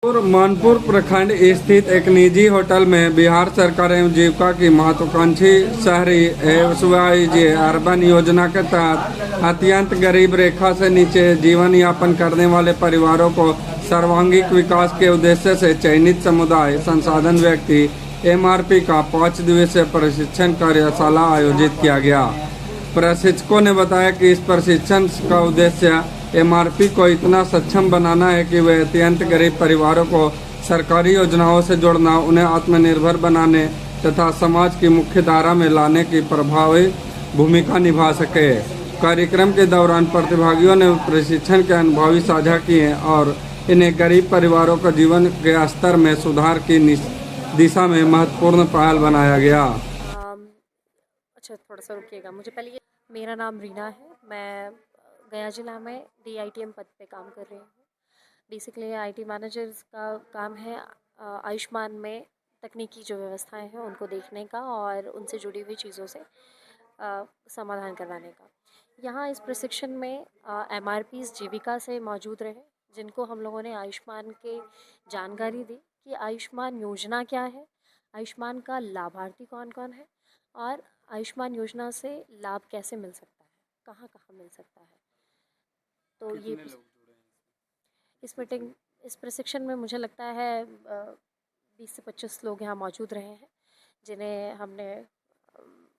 मानपुर प्रखंड स्थित एक निजी होटल में बिहार सरकार एवं जीविका की महत्वाकांक्षी शहरी एवं अर्बन योजना के तहत अत्यंत गरीब रेखा से नीचे जीवन यापन करने वाले परिवारों को सर्वांगीण विकास के उद्देश्य से चयनित समुदाय संसाधन व्यक्ति एमआरपी का 5 दिवसीय प्रशिक्षण कार्यशाला आयोजित किया गया। प्रशिक्षकों ने बताया कि इस प्रशिक्षण का उद्देश्य एमआरपी को इतना सक्षम बनाना है कि वे अत्यंत गरीब परिवारों को सरकारी योजनाओं से जोड़ना, उन्हें आत्मनिर्भर बनाने तथा समाज की मुख्य धारा में लाने की प्रभावी भूमिका निभा सके। कार्यक्रम के दौरान प्रतिभागियों ने प्रशिक्षण के अनुभव साझा किए और इन्हें गरीब परिवारों का जीवन के स्तर में सुधार की दिशा में महत्वपूर्ण पहल बनाया गया। अच्छा, थोड़ा सा रुकिएगा। मेरा नाम रीना है। मैं गया जिला में DITM पद पे काम कर रही हूँ। बेसिकली IT मैनेजर्स का काम है आयुष्मान में तकनीकी जो व्यवस्थाएं हैं उनको देखने का और उनसे जुड़ी हुई चीज़ों से समाधान करवाने का। यहाँ इस प्रशिक्षण में MRPs जीविका से मौजूद रहे, जिनको हम लोगों ने आयुष्मान के जानकारी दी कि आयुष्मान योजना क्या है, आयुष्मान का लाभार्थी कौन कौन है और आयुष्मान योजना से लाभ कैसे मिल सकता है, कहाँ कहाँ मिल सकता है। तो ये इस प्रशिक्षण में मुझे लगता है 20 से 25 लोग यहाँ मौजूद रहे हैं, जिन्हें हमने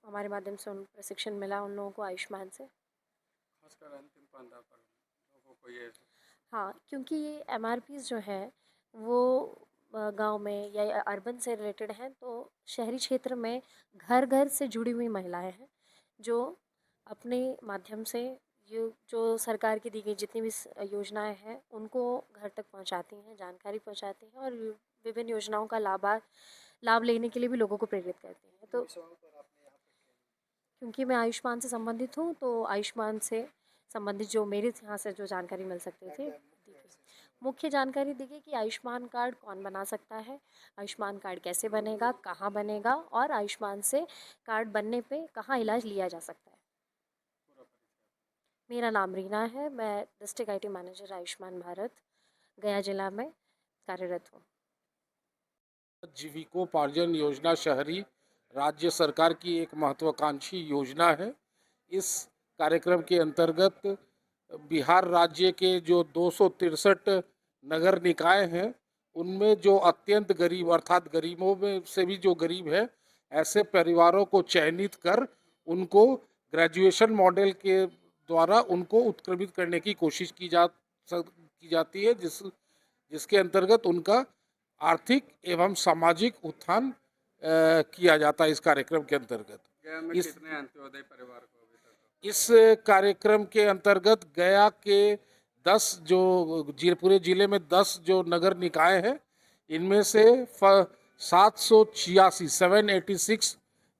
हमारे माध्यम से उन प्रशिक्षण मिला उन लोगों को आयुष्मान से। खासकर अंतिम पंद्रह पर लोगों को ये हाँ, क्योंकि ये MRPs जो है वो गांव में या अर्बन से रिलेटेड हैं, तो शहरी क्षेत्र में घर घर से जुड़ी हुई महिलाएं हैं जो अपने माध्यम से ये जो सरकार की दी गई जितनी भी योजनाएं हैं उनको घर तक पहुंचाती हैं, जानकारी पहुंचाती हैं और विभिन्न योजनाओं का लाभ लेने के लिए भी लोगों को प्रेरित करती हैं। तो क्योंकि मैं आयुष्मान से संबंधित हूँ, तो आयुष्मान से संबंधित जो मेरे यहाँ से जो जानकारी मिल सकती थी, मुख्य जानकारी दी गई कि आयुष्मान कार्ड कौन बना सकता है, आयुष्मान कार्ड कैसे बनेगा, कहाँ बनेगा और आयुष्मान से कार्ड बनने पे कहाँ इलाज लिया जा सकता है। मेरा नाम रीना है। मैं district IT manager Ayushman Bharat गया जिला में कार्यरत हूँ। जीविकोपार्जन योजना शहरी राज्य सरकार की एक महत्वाकांक्षी योजना है। इस कार्यक्रम के अंतर्गत बिहार राज्य के जो 263 नगर निकाय हैं उनमें जो अत्यंत गरीब अर्थात गरीबों में से भी जो गरीब है ऐसे परिवारों को चयनित कर उनको ग्रेजुएशन मॉडल के द्वारा उनको उत्क्रमित करने की कोशिश की जाती है, जिसके अंतर्गत उनका आर्थिक एवं सामाजिक उत्थान किया जाता है। इस कार्यक्रम के अंतर्गत कितने अंत्योदय परिवार को इस कार्यक्रम के अंतर्गत गया के 10 जो पूरे जिले में 10 जो नगर निकाय हैं इनमें से 786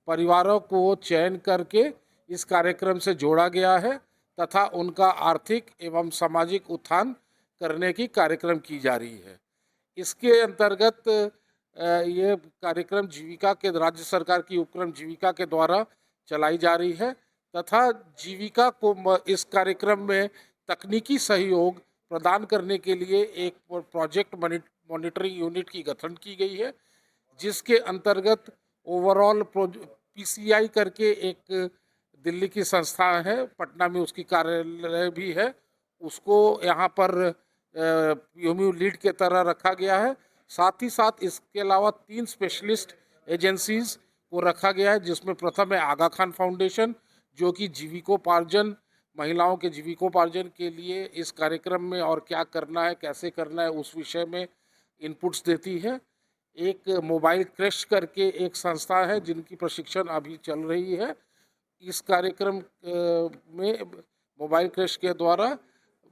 परिवारों को चयन करके इस कार्यक्रम से जोड़ा गया है तथा उनका आर्थिक एवं सामाजिक उत्थान करने की कार्यक्रम की जा रही है। इसके अंतर्गत ये कार्यक्रम जीविका के राज्य सरकार की उपक्रम जीविका के द्वारा चलाई जा रही है तथा जीविका को इस कार्यक्रम में तकनीकी सहयोग प्रदान करने के लिए एक प्रोजेक्ट मॉनिटरिंग यूनिट की गठन की गई है, जिसके अंतर्गत ओवरऑल PCI करके एक दिल्ली की संस्था है, पटना में उसकी कार्यालय भी है, उसको यहाँ पर PMU लीड के तरह रखा गया है। साथ ही साथ इसके अलावा 3 स्पेशलिस्ट एजेंसीज को रखा गया है, जिसमें प्रथम है आगा खान फाउंडेशन, जो कि जीविकोपार्जन महिलाओं के जीविकोपार्जन के लिए इस कार्यक्रम में और क्या करना है कैसे करना है उस विषय में इनपुट्स देती है। एक मोबाइल क्रश करके एक संस्था है जिनकी प्रशिक्षण अभी चल रही है। इस कार्यक्रम में मोबाइल क्रश के द्वारा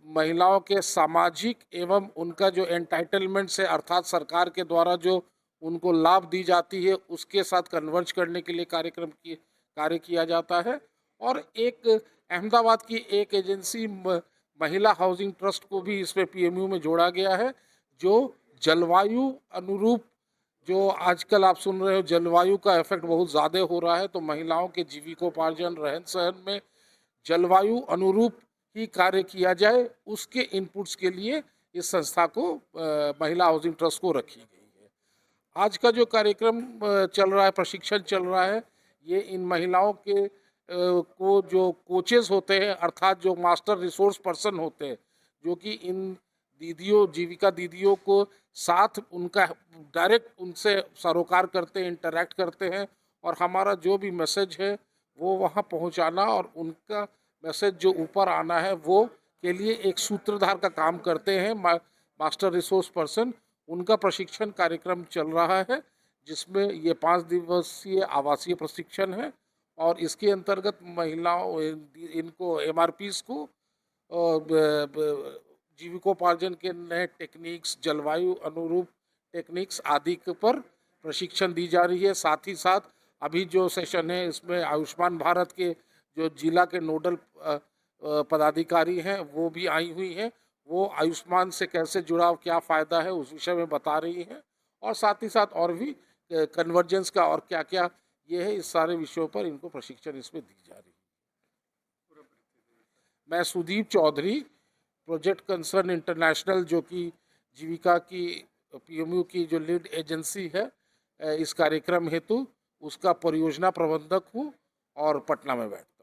महिलाओं के सामाजिक एवं उनका जो एंटाइटलमेंट्स है अर्थात सरकार के द्वारा जो उनको लाभ दी जाती है उसके साथ कन्वर्ज करने के लिए कार्य किया जाता है। और एक अहमदाबाद की एक एजेंसी महिला हाउसिंग ट्रस्ट को भी इसमें PMU में जोड़ा गया है, जो जलवायु अनुरूप जो आजकल आप सुन रहे हो जलवायु का इफेक्ट बहुत ज़्यादा हो रहा है, तो महिलाओं के जीविकोपार्जन रहन सहन में जलवायु अनुरूप ही कार्य किया जाए उसके इनपुट्स के लिए इस संस्था को महिला हाउसिंग ट्रस्ट को रखी गई है। आज का जो कार्यक्रम चल रहा है, प्रशिक्षण चल रहा है, ये इन महिलाओं के को जो कोचेस होते हैं, अर्थात जो मास्टर रिसोर्स पर्सन होते हैं, जो कि इन दीदियों, जीविका दीदियों को साथ उनका डायरेक्ट उनसे सरोकार करते हैं, इंटरेक्ट करते हैं, और हमारा जो भी मैसेज है वो वहाँ पहुँचाना और उनका मैसेज जो ऊपर आना है वो के लिए एक सूत्रधार का काम करते हैं मास्टर रिसोर्स पर्सन। उनका प्रशिक्षण कार्यक्रम चल रहा है, जिसमें ये 5 दिवसीय आवासीय प्रशिक्षण है, और इसके अंतर्गत महिलाओं इनको MRPs को जीविकोपार्जन के नए टेक्निक्स, जलवायु अनुरूप टेक्निक्स आदि के पर प्रशिक्षण दी जा रही है। साथ ही साथ अभी जो सेशन है इसमें आयुष्मान भारत के जो जिला के नोडल पदाधिकारी हैं वो भी आई हुई हैं। वो आयुष्मान से कैसे जुड़ाव, क्या फ़ायदा है, उस विषय में बता रही हैं, और साथ ही साथ और भी कन्वर्जेंस का और क्या क्या ये है, इस सारे विषयों पर इनको प्रशिक्षण इसमें दी जा रही है। मैं Sudeep Chaudhary, project concern international, जो कि जीविका की PMU की जो लीड एजेंसी है इस कार्यक्रम हेतु, उसका परियोजना प्रबंधक हूँ और पटना में बैठता हूँ।